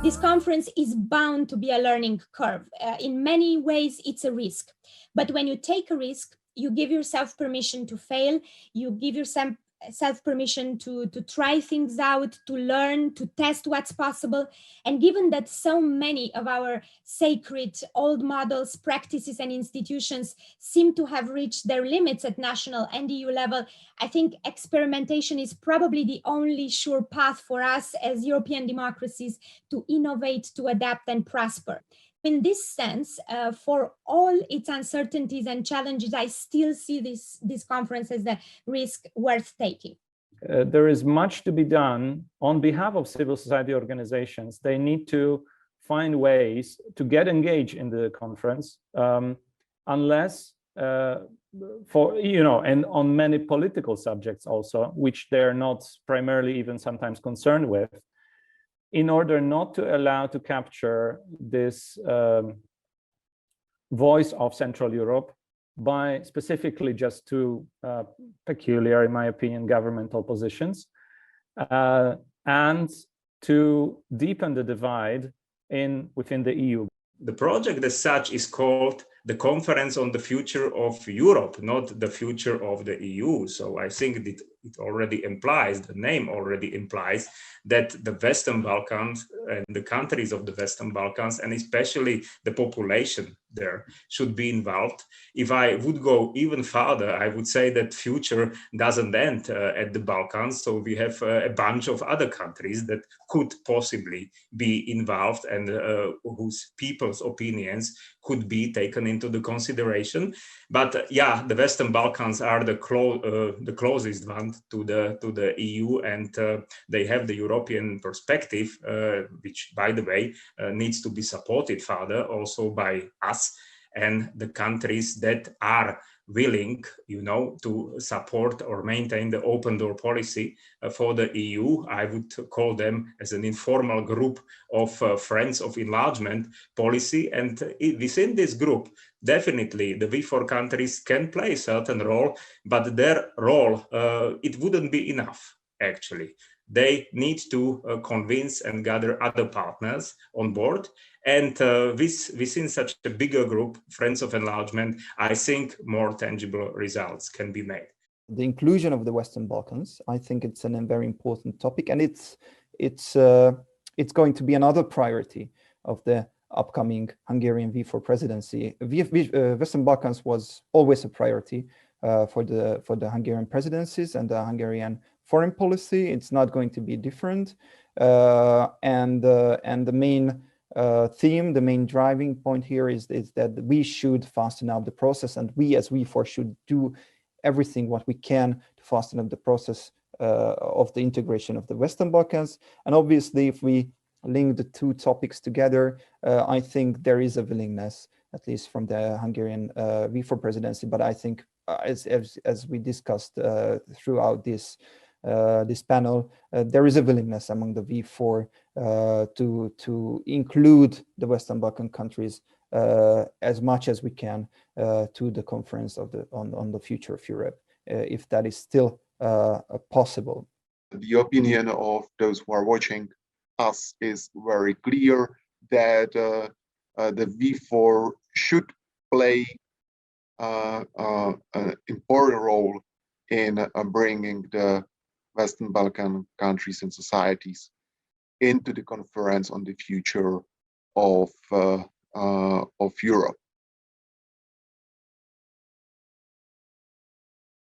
This conference is bound to be a learning curve. In many ways, it's a risk. But when you take a risk, you give yourself permission to fail, you give yourself permission to try things out, to learn, to test what's possible. And given that so many of our sacred old models, practices, and institutions seem to have reached their limits at national and EU level, I think experimentation is probably the only sure path for us as European democracies to innovate, to adapt, and prosper. In this sense, for all its uncertainties and challenges, I still see this conference as a risk worth taking. There is much to be done on behalf of civil society organizations. They need to find ways to get engaged in the conference, unless and on many political subjects also, which they're not primarily even sometimes concerned with, in order not to allow to capture this voice of Central Europe by specifically just two peculiar, in my opinion, governmental positions, and to deepen the divide within the EU. The project as such is called the Conference on the Future of Europe, not the future of the EU. So I think that it already implies, the name already implies, that the Western Balkans and the countries of the Western Balkans, and especially the population there, should be involved. If I would go even further, I would say that future doesn't end at the Balkans. So we have a bunch of other countries that could possibly be involved and whose people's opinions could be taken into the consideration. But yeah, the Western Balkans are the closest one to the EU, and they have the European perspective, which, by the way, needs to be supported further also by us and the countries that are willing, to support or maintain the open door policy for the EU. I would call them as an informal group of friends of enlargement policy. And within this group, definitely the V4 countries can play a certain role, but their role, it wouldn't be enough, actually. They need to convince and gather other partners on board. And within such a bigger group, Friends of Enlargement, I think more tangible results can be made. The inclusion of the Western Balkans, I think it's a very important topic, and it's going to be another priority of the upcoming Hungarian V4 presidency. Western Balkans was always a priority for the Hungarian presidencies and the Hungarian foreign policy. It's not going to be different, and the main theme, the main driving point here is that we should fasten up the process, and we as V4 should do everything what we can to fasten up the process of the integration of the Western Balkans. And obviously, if we link the two topics together, I think there is a willingness, at least from the Hungarian V4 presidency. But I think, as we discussed throughout this panel, there is a willingness among the V4 to include the Western Balkan countries as much as we can to the conference on the future of Europe, if that is still possible. The opinion of those who are watching us is very clear that the V4 should play an important role in bringing the Western Balkan countries and societies into the conference on the future of Europe.